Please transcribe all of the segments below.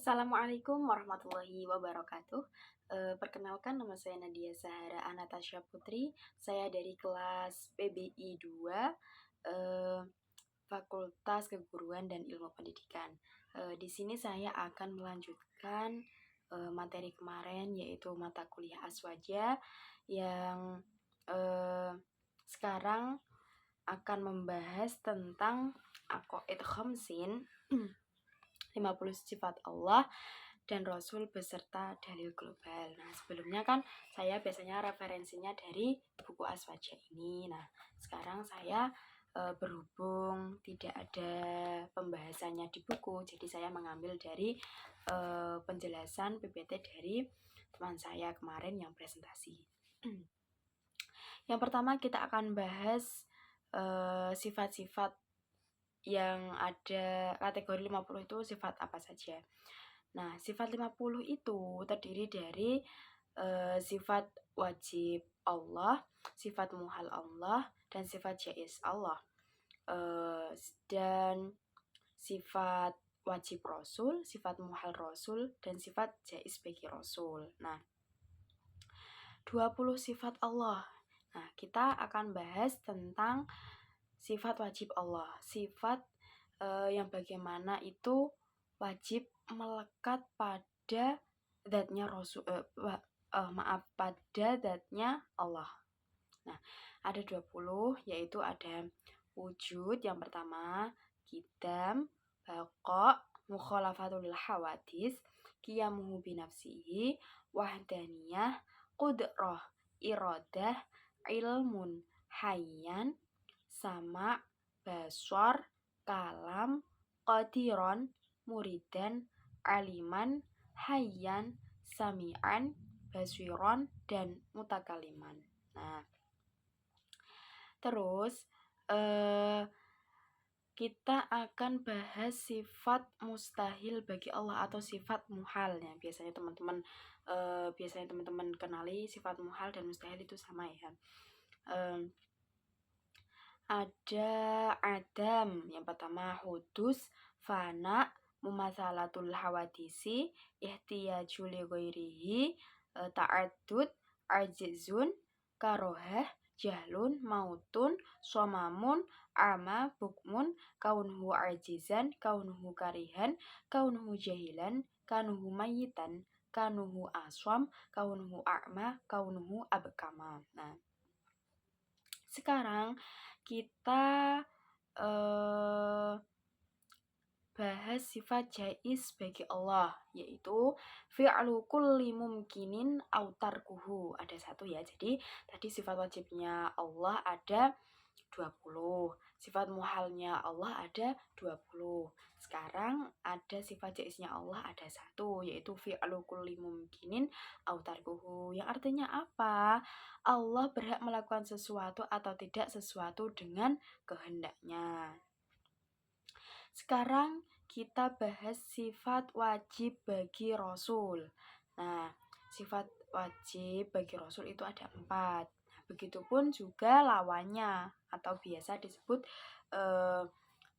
Assalamualaikum warahmatullahi wabarakatuh. Perkenalkan, nama saya Nadia Sahara Anatasha Putri. Saya dari kelas PBI 2, eh, Fakultas Keguruan dan Ilmu Pendidikan. Di sini saya akan melanjutkan materi kemarin, yaitu mata kuliah Aswaja yang sekarang akan membahas tentang Aqaid Khamsin 50 sifat Allah dan Rasul beserta dalil global. Nah, sebelumnya kan saya biasanya referensinya dari buku Aswaja ini. Nah, sekarang saya berhubung tidak ada pembahasannya di buku, jadi saya mengambil dari penjelasan PPT dari teman saya kemarin yang presentasi. Yang pertama kita akan bahas sifat-sifat yang ada kategori 50 itu sifat apa saja. Nah, sifat 50 itu terdiri dari sifat wajib Allah, sifat muhal Allah, dan sifat jaiz Allah. Dan sifat wajib Rasul, sifat muhal Rasul, dan sifat jaiz bagi Rasul. Nah, 20 sifat Allah. Nah, kita akan bahas tentang sifat wajib Allah, sifat yang bagaimana itu wajib melekat pada zatnya Rasul, pada zatnya Allah. Nah, ada 20, yaitu ada wujud yang pertama, qidam, baqa, mukhalafatul hawadis, qiyamuhu binafsihi, wahdaniyah, qudrah, iradah, ilmun, hayyan, sama, basar, kalam, qadiron, muridan, aliman, hayyan, sami'an, basiron, dan mutakaliman. Nah, terus kita akan bahas sifat mustahil bagi Allah atau sifat muhal. Ya, biasanya teman-teman kenali sifat muhal dan mustahil itu sama ya. Ada adam, yang pertama hudus, fana, mumasalatul hawadisi, ihtiyaju li ghairihi, ta'addud, ajzun, karohah, jahlun, mautun, somamun, ama, bukmun, kaunhu ajizan, kaunhu karihan, kaunhu jahilan, kaunhu mayitan, kaunhu aswam, kaunhu a'ma, kaunhu abkama. Nah, sekarang kita bahas sifat jaiz bagi Allah, yaitu fi'lu kulli mumkinin aw tarkuhu. Ada satu ya. Jadi tadi sifat wajibnya Allah ada 20, sifat muhalnya Allah ada 20. Sekarang ada sifat jaiznya Allah ada satu, yaitu fi'lu kulli mumkinin aw tarkuhu. Yang artinya apa? Allah berhak melakukan sesuatu atau tidak sesuatu dengan kehendaknya. Sekarang kita bahas sifat wajib bagi Rasul. Nah, sifat wajib bagi Rasul itu ada 4. Nah, begitupun juga lawannya atau biasa disebut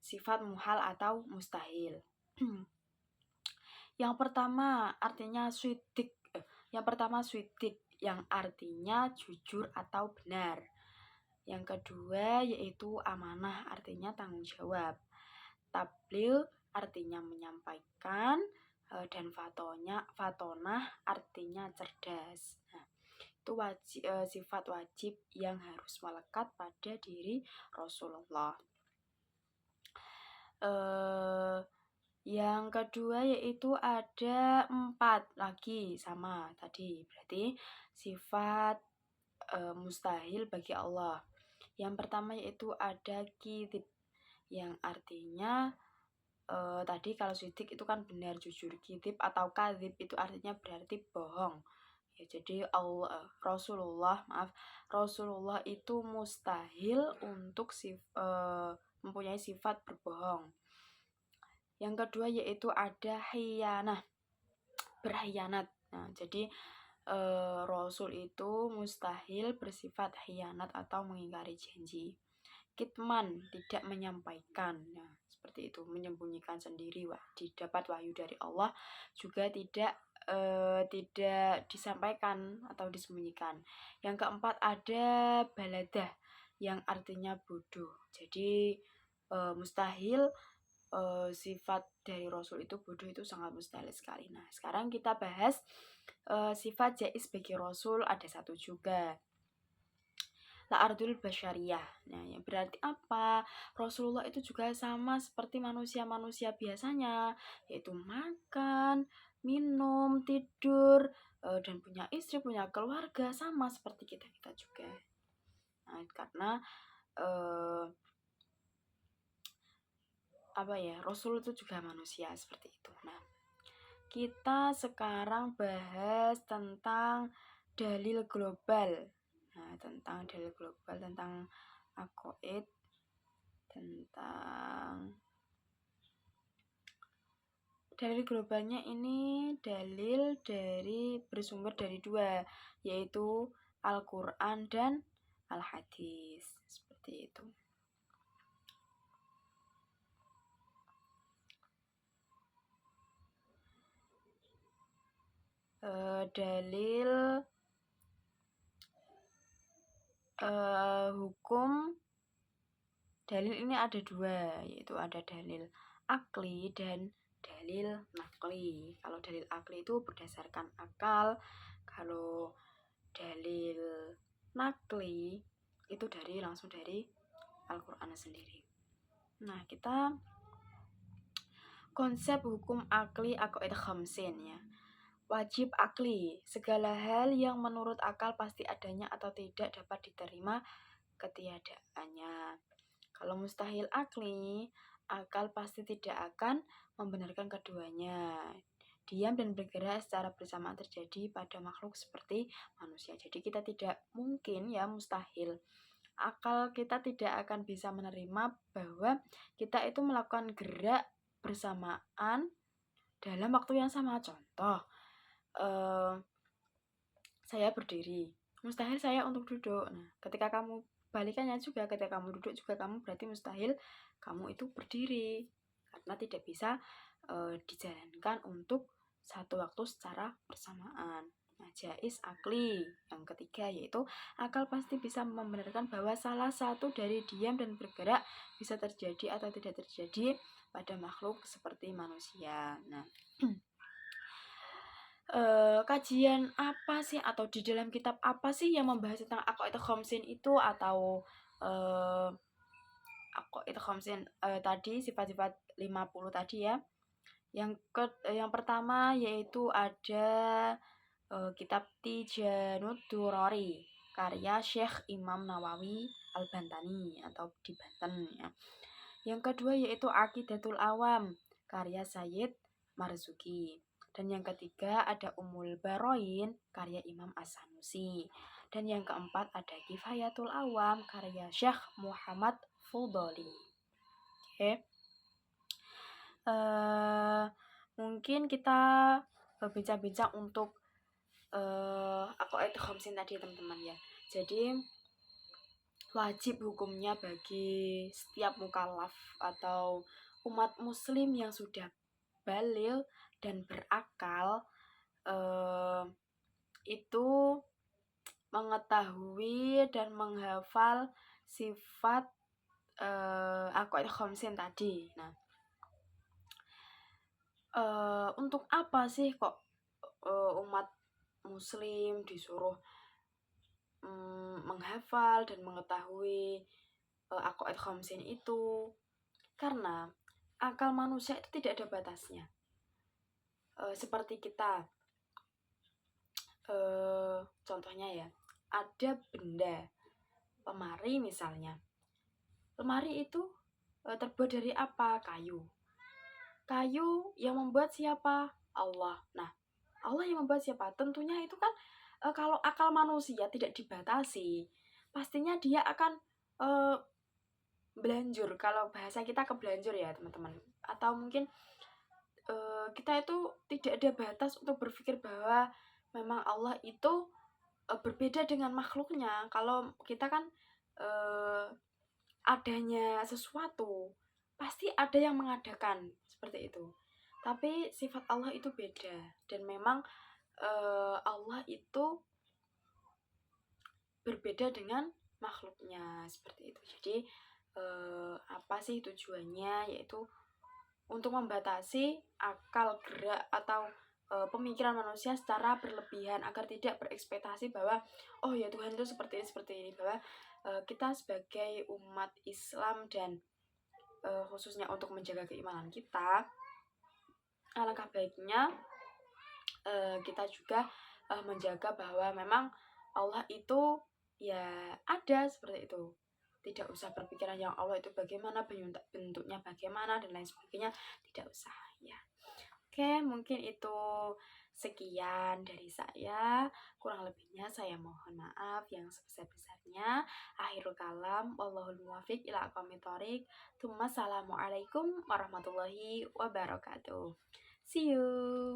sifat muhal atau mustahil. Yang pertama artinya swidik. Yang pertama swidik yang artinya jujur atau benar. Yang kedua yaitu amanah, artinya tanggung jawab. Tabligh artinya menyampaikan, dan fatonah artinya cerdas. Nah, itu sifat wajib yang harus melekat pada diri Rasulullah. Yang kedua yaitu ada 4 lagi sama tadi, berarti sifat mustahil bagi Allah. Yang pertama yaitu ada kidib, yang artinya tadi kalau sidik itu kan benar, jujur. Kidib atau kadib itu artinya berarti bohong. Ya, jadi Rasulullah itu mustahil untuk mempunyai sifat berbohong. Yang kedua yaitu ada khiyanah, berkhianat. Nah, jadi Rasul itu mustahil bersifat khianat atau mengingkari janji. Kitman, tidak menyampaikan. Nah, seperti itu, menyembunyikan sendiri didapat wahyu dari Allah juga tidak disampaikan atau disembunyikan. Yang keempat ada baladah yang artinya bodoh. Jadi mustahil sifat dari Rasul itu bodoh itu sangat mustahil sekali. Nah, sekarang kita bahas sifat jaiz bagi Rasul ada satu juga. La'ardul basyariyah. Nah, yang berarti apa? Rasulullah itu juga sama seperti manusia-manusia biasanya, yaitu makan, minum, tidur, dan punya istri, punya keluarga, sama seperti kita juga. Nah, karena Rasul itu juga manusia seperti itu. Nah, kita sekarang bahas tentang dalil global. Nah, tentang dalil global, tentang aqaid, tentang dalil globalnya ini dalil bersumber dari dua, yaitu Al-Quran dan Al-Hadis. Seperti itu. Dalil hukum. Dalil ini ada dua, yaitu ada dalil akli dan dalil nakli. Kalau dalil akli itu berdasarkan akal, kalau dalil nakli itu langsung dari Al-Quran sendiri. Nah, kita konsep hukum akli aqaid khamsin ya. Wajib akli, segala hal yang menurut akal pasti adanya atau tidak dapat diterima ketiadaannya. Kalau mustahil akli, akal pasti tidak akan membenarkan keduanya. Diam dan bergerak secara bersamaan terjadi pada makhluk seperti manusia. Jadi kita tidak mungkin ya, mustahil. Akal kita tidak akan bisa menerima bahwa kita itu melakukan gerak bersamaan dalam waktu yang sama. Contoh, saya berdiri, mustahil saya untuk duduk. Nah, ketika kamu balikannya juga, ketika kamu duduk juga kamu berarti mustahil kamu itu berdiri, karena tidak bisa dijalankan untuk satu waktu secara bersamaan. Nah, jaiz akli yang ketiga yaitu akal pasti bisa membenarkan bahwa salah satu dari diam dan bergerak bisa terjadi atau tidak terjadi pada makhluk seperti manusia. Nah, kajian apa sih atau di dalam kitab apa sih yang membahas tentang aqaid khamsin itu, atau aqaid khamsin tadi sifat-sifat 50 tadi ya. Yang pertama yaitu ada kitab Tijanud Durari karya Syekh Imam Nawawi Al-Bantani atau di Banten ya. Yang kedua yaitu Aqidatul Awam karya Sayyid Marzuki. Dan yang ketiga ada Ummul Baroin karya Imam As-Sanusi. Dan yang keempat ada Kifayatul Awam karya Syekh Muhammad Fudoli. Oke. Mungkin kita bincang-bincang untuk aqaid khamsin tadi teman-teman ya. Jadi wajib hukumnya bagi setiap mukallaf atau umat muslim yang sudah baligh dan berakal itu mengetahui dan menghafal sifat aqaid khamsin tadi. Nah, untuk apa sih kok umat muslim disuruh menghafal dan mengetahui aqaid khamsin itu? Karena akal manusia itu tidak ada batasnya. Seperti kita, contohnya ya, ada benda lemari misalnya. Lemari itu terbuat dari apa? Kayu. Kayu yang membuat siapa? Allah. Nah, Allah yang membuat siapa? Tentunya itu kan kalau akal manusia tidak dibatasi, pastinya dia akan belanjur. Kalau bahasa kita kebelanjur ya teman-teman. Atau mungkin kita itu tidak ada batas untuk berpikir bahwa memang Allah itu berbeda dengan makhluknya. Kalau kita kan adanya sesuatu pasti ada yang mengadakan seperti itu. Tapi sifat Allah itu beda, dan memang Allah itu berbeda dengan makhluknya seperti itu. Jadi apa sih tujuannya, yaitu untuk membatasi akal gerak atau pemikiran manusia secara berlebihan, agar tidak berekspektasi bahwa oh ya Tuhan itu seperti ini, bahwa kita sebagai umat Islam dan khususnya untuk menjaga keimanan kita, alangkah baiknya kita juga menjaga bahwa memang Allah itu ya ada seperti itu. Tidak usah berpikiran yang Allah itu bagaimana, bentuknya bagaimana dan lain sebagainya, tidak usah ya. Oke, mungkin itu sekian dari saya. Kurang lebihnya saya mohon maaf yang sebesar-besarnya. Akhirul kalam, wallahul muwafiq ila aqwamit thoriq. Assalamualaikum warahmatullahi wabarakatuh. See you.